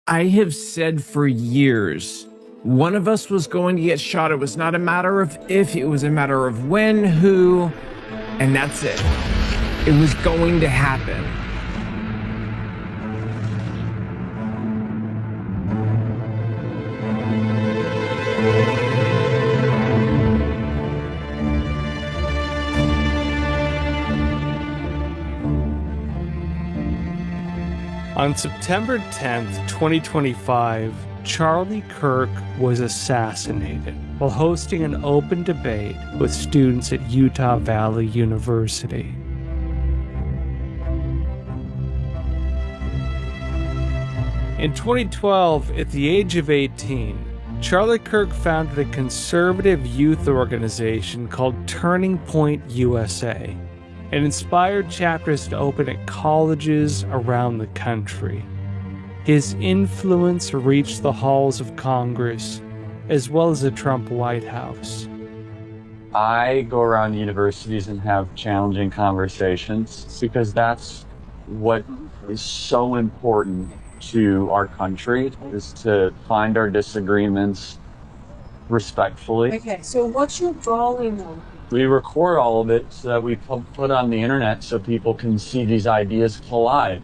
I have said for years, one of us was going to get shot. It was not a matter of if, it was a matter of when, who, and that's it. It was going to happen. On September 10th, 2025, Charlie Kirk was assassinated while hosting an open debate with students at Utah Valley University. In 2012, at the age of 18, Charlie Kirk founded a conservative youth organization called Turning Point USA, and inspired chapters to open at colleges around the country. His influence reached the halls of Congress, as well as the Trump White House. I go around universities and have challenging conversations because that's what is so important to our country, is to find our disagreements respectfully. Okay, so what's your drawing on? We record all of it so that we put on the internet so people can see these ideas collide.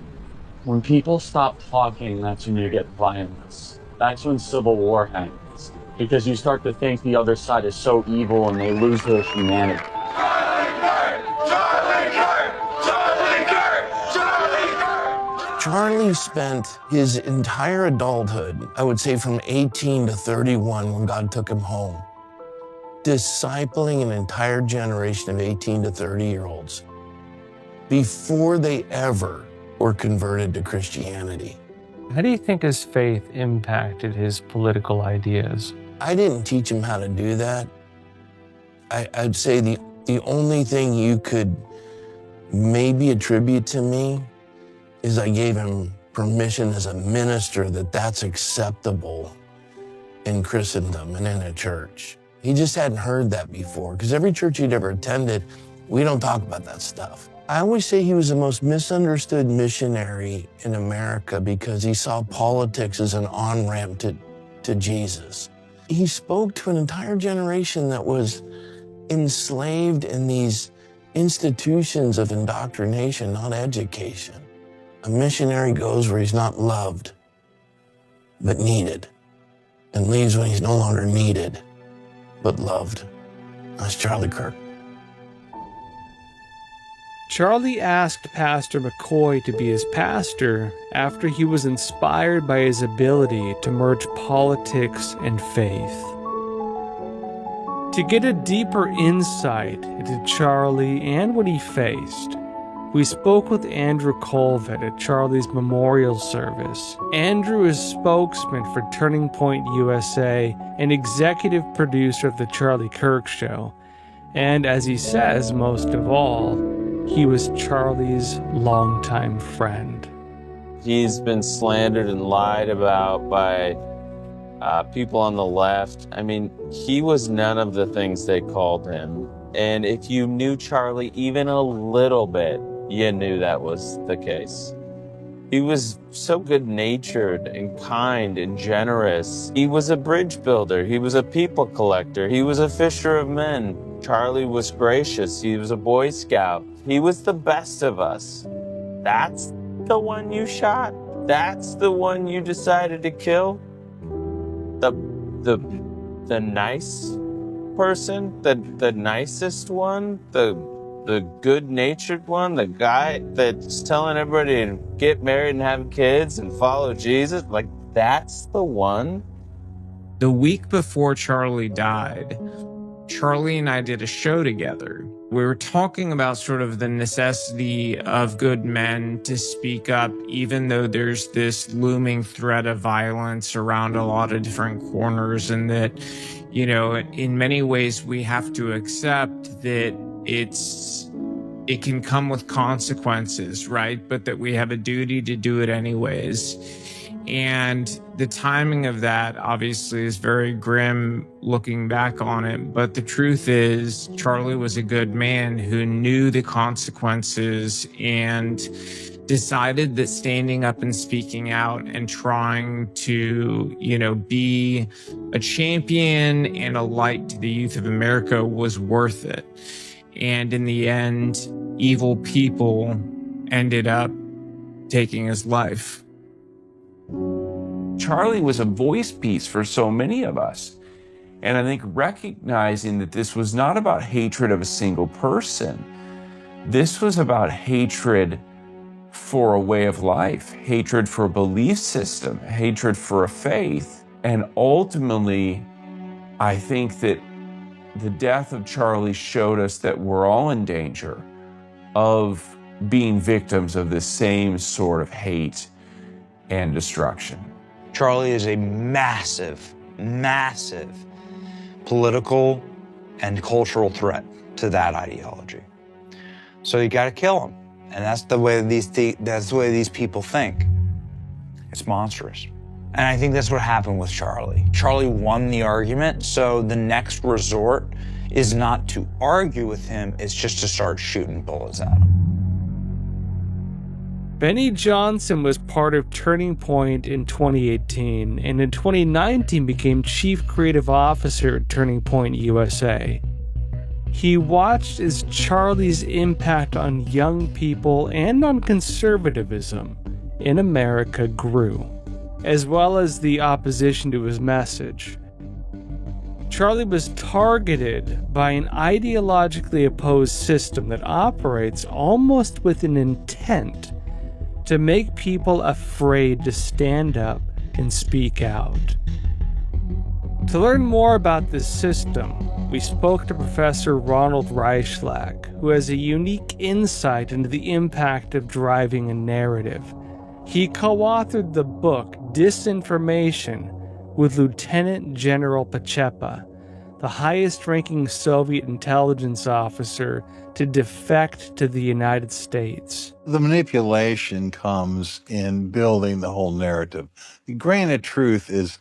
When people stop talking, that's when you get violence. That's when civil war happens. Because you start to think the other side is so evil and they lose their humanity. Charlie spent his entire adulthood, I would say from 18 to 31 when God took him home, discipling an entire generation of 18 to 30-year-olds before they ever were converted to Christianity. How do you think his faith impacted his political ideas? I didn't teach him how to do that. I'd say the only thing you could maybe attribute to me is I gave him permission as a minister that that's acceptable in Christendom and in a church. He just hadn't heard that before, because every church he'd ever attended, we don't talk about that stuff. I always say he was the most misunderstood missionary in America because he saw politics as an on-ramp to Jesus. He spoke to an entire generation that was enslaved in these institutions of indoctrination, not education. A missionary goes where he's not loved, but needed, and leaves when he's no longer needed, but loved. That's Charlie Kirk. Charlie asked Pastor McCoy to be his pastor after he was inspired by his ability to merge politics and faith. To get a deeper insight into Charlie and what he faced, we spoke with Andrew Colvett at Charlie's memorial service. Andrew is spokesman for Turning Point USA and executive producer of The Charlie Kirk Show. And as he says, most of all, he was Charlie's longtime friend. He's been slandered and lied about by people on the left. I mean, he was none of the things they called him. And if you knew Charlie even a little bit, you knew that was the case. He was so good-natured and kind and generous. He was a bridge builder. He was a people collector. He was a fisher of men. Charlie was gracious. He was a Boy Scout. He was the best of us. That's the one you shot? That's the one you decided to kill? The nice person? The nicest one? The good-natured one, the guy that's telling everybody to get married and have kids and follow Jesus, like, that's the one? The week before Charlie died, Charlie and I did a show together. We were talking about sort of the necessity of good men to speak up, even though there's this looming threat of violence around a lot of different corners, and that, you know, in many ways we have to accept that it can come with consequences, right? But that we have a duty to do it anyways. And the timing of that obviously is very grim looking back on it. But the truth is, Charlie was a good man who knew the consequences and decided that standing up and speaking out and trying to, be a champion and a light to the youth of America was worth it. And in the end, evil people ended up taking his life. Charlie was a voice piece for so many of us. And I think recognizing that this was not about hatred of a single person. This was about hatred for a way of life, hatred for a belief system, hatred for a faith. And ultimately, I think that the death of Charlie showed us that we're all in danger of being victims of this same sort of hate and destruction. Charlie is a massive, massive political and cultural threat to that ideology. So you got to kill him, and that's the way these people think. It's monstrous, and I think that's what happened with Charlie. Charlie won the argument, so the next resort is not to argue with him; it's just to start shooting bullets at him. Benny Johnson was part of Turning Point in 2018, and in 2019 became Chief Creative Officer at Turning Point USA. He watched as Charlie's impact on young people and on conservatism in America grew, as well as the opposition to his message. Charlie was targeted by an ideologically opposed system that operates almost with an intent to make people afraid to stand up and speak out. To learn more about this system, we spoke to Professor Ronald Reichlak, who has a unique insight into the impact of driving a narrative. He co-authored the book Disinformation with Lieutenant General Pachepa, the highest-ranking Soviet intelligence officer to defect to the United States. The manipulation comes in building the whole narrative. The grain of truth is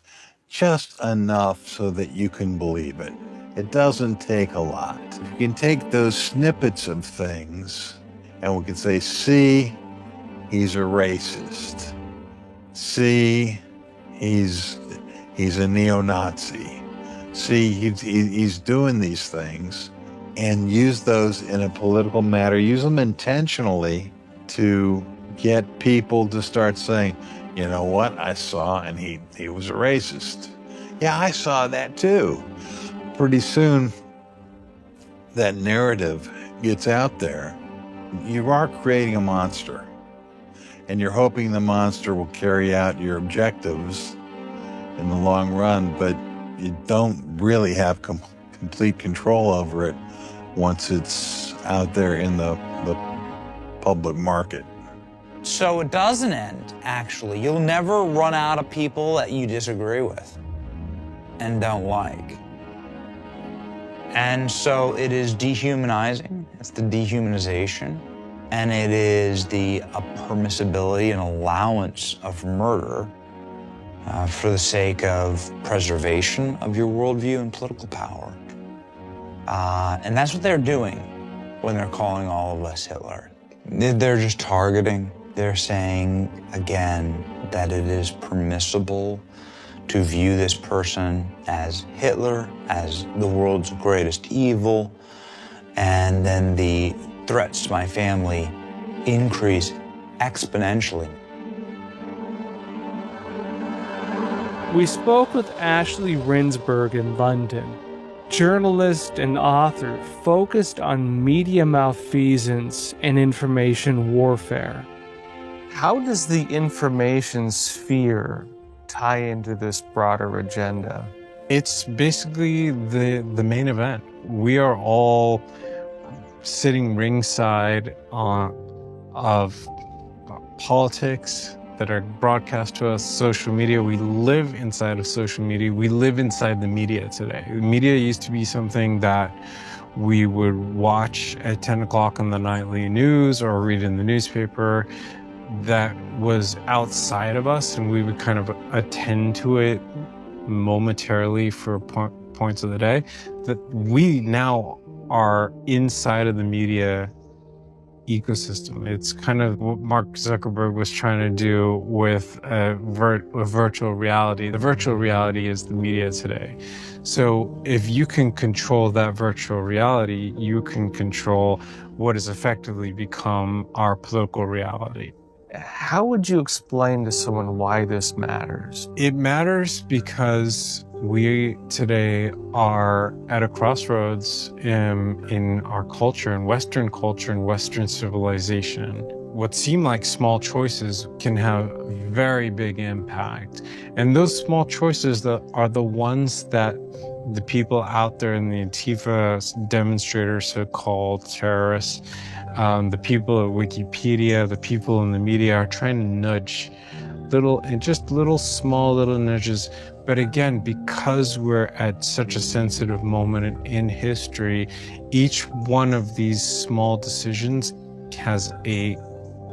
just enough so that you can believe it. It doesn't take a lot. You can take those snippets of things and we can say, see, he's a racist. See, he's a neo-Nazi. See, he's doing these things, and use those in a political matter. Use them intentionally to get people to start saying, you know what, I saw, and he was a racist. Yeah, I saw that too. Pretty soon, that narrative gets out there. You are creating a monster, and you're hoping the monster will carry out your objectives in the long run, but you don't really have complete control over it once it's out there in the public market. So it doesn't end, actually. You'll never run out of people that you disagree with and don't like. And so it is dehumanizing. It's the dehumanization. And it is the permissibility and allowance of murder for the sake of preservation of your worldview and political power. And that's what they're doing when they're calling all of us Hitler. They're just targeting. They're saying, again, that it is permissible to view this person as Hitler, as the world's greatest evil, and then the threats to my family increase exponentially. We spoke with Ashley Rinsberg in London, journalist and author focused on media malfeasance and information warfare. How does the information sphere tie into this broader agenda? It's basically the main event. We are all sitting ringside of politics that are broadcast to us, social media. We live inside of social media. We live inside the media today. The media used to be something that we would watch at 10 o'clock on the nightly news or read in the newspaper that was outside of us, and we would kind of attend to it momentarily for points of the day. That we now are inside of the media ecosystem. It's kind of what Mark Zuckerberg was trying to do with virtual reality. The virtual reality is the media today. So if you can control that virtual reality, you can control what has effectively become our political reality. How would you explain to someone why this matters? It matters because we today are at a crossroads in our culture, in Western culture and Western civilization. What seem like small choices can have very big impact. And those small choices are the ones that the people out there in the Antifa demonstrators, so-called terrorists, the people at Wikipedia, the people in the media are trying to nudge little small nudges. But again, because we're at such a sensitive moment in history, each one of these small decisions has a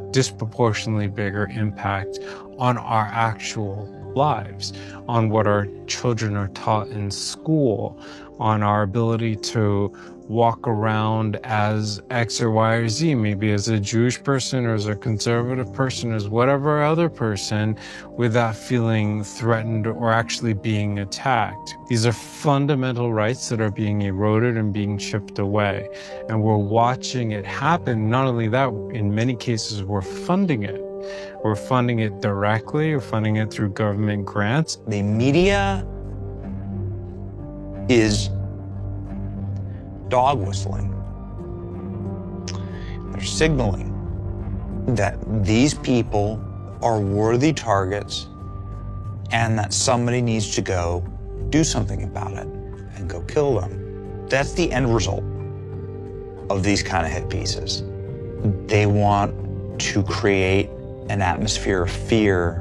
disproportionately bigger impact on our actual lives, on what our children are taught in school, on our ability to walk around as X or Y or Z, maybe as a Jewish person or as a conservative person, as whatever other person, without feeling threatened or actually being attacked. These are fundamental rights that are being eroded and being chipped away. And we're watching it happen. Not only that, in many cases, we're funding it. We're funding it directly, we're funding it through government grants. The media is dog whistling. They're signaling that these people are worthy targets and that somebody needs to go do something about it and go kill them. That's the end result of these kind of hit pieces. They want to create an atmosphere of fear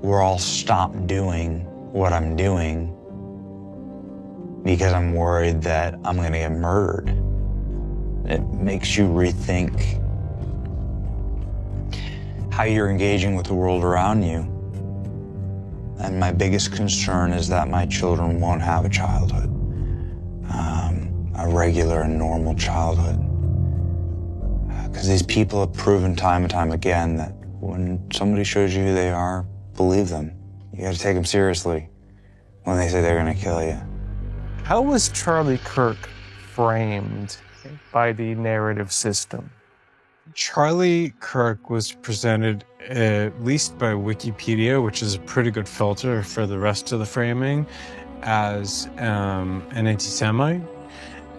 where I'll stop doing what I'm doing because I'm worried that I'm gonna get murdered. It makes you rethink how you're engaging with the world around you. And my biggest concern is that my children won't have a childhood, a regular and normal childhood. Because these people have proven time and time again that when somebody shows you who they are, believe them. You gotta take them seriously when they say they're gonna kill you. How was Charlie Kirk framed by the narrative system? Charlie Kirk was presented, at least by Wikipedia, which is a pretty good filter for the rest of the framing, as an anti-Semite,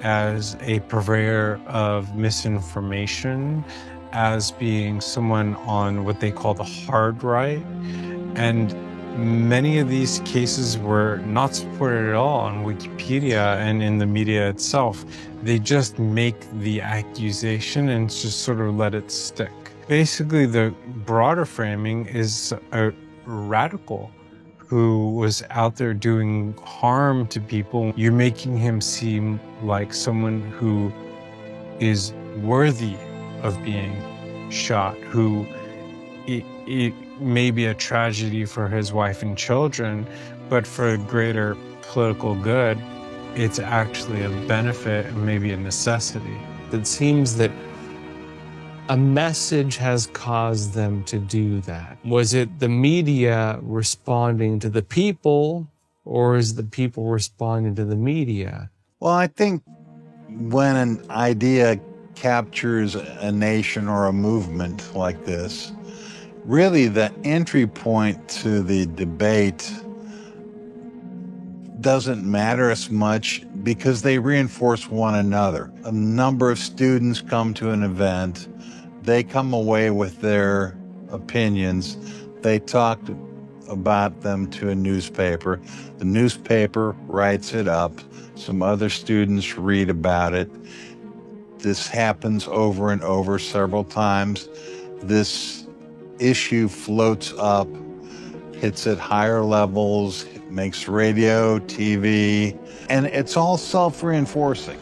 as a purveyor of misinformation, as being someone on what they call the hard right. And many of these cases were not supported at all on Wikipedia and in the media itself. They just make the accusation and just sort of let it stick. Basically, the broader framing is a radical who was out there doing harm to people. You're making him seem like someone who is worthy of being shot, who it may be a tragedy for his wife and children, but for greater political good, it's actually a benefit and maybe a necessity. It seems that a message has caused them to do that. Was it the media responding to the people, or is the people responding to the media? Well, I think when an idea captures a nation or a movement like this, really the entry point to the debate doesn't matter as much because they reinforce one another. A number of students come to an event, they come away with their opinions, they talk about them to a newspaper, the newspaper writes it up, some other students read about it. This happens over and over several times. This issue floats up, hits at higher levels, makes radio, TV, and it's all self-reinforcing.